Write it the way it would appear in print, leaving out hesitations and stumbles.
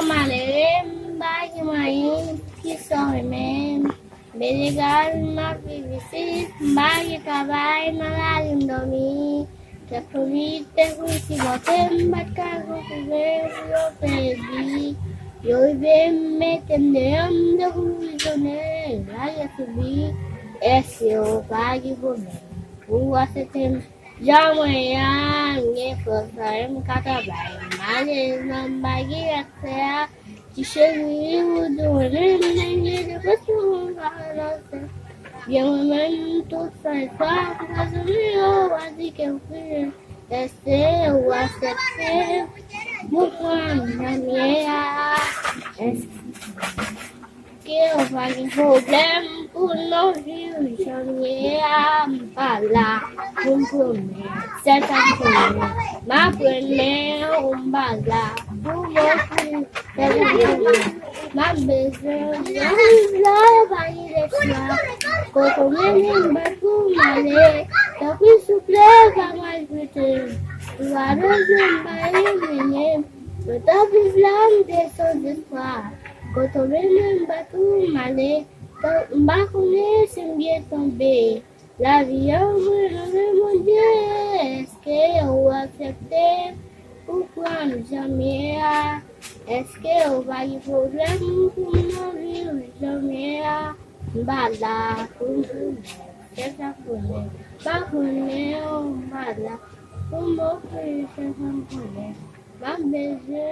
malem bagi main pisau men belegal ma visit bagi kabai malalim domi Capite questi botem baccago vero pedi io metem dem da huizone la subi esio bagi bome Rua setem Jamaya nge first kata bai male nam bagi aksa Cisheli udone nenge de pasu galase Yang memang sai fa azulio así que fui este wasete mukan namia es que o fazem problem uno rio chamia bala pumpune certa pumpune ma pumpune bala pumo ma beze la vai desla Kokomen batu male, tapi suple kamal pete. Suara jumbai menye, tetapi flam deso deswa. Kokomen batu male, mbakune sembie tombe. La vie mon Dieu, est-ce qu'on va accepter? Pourquoi nous jamais? Est-ce qu'on va y problème pour nous vivre jamais? Bala kumbune, esa kune, bakune bala, kumbo kune, esa kune, bambeje.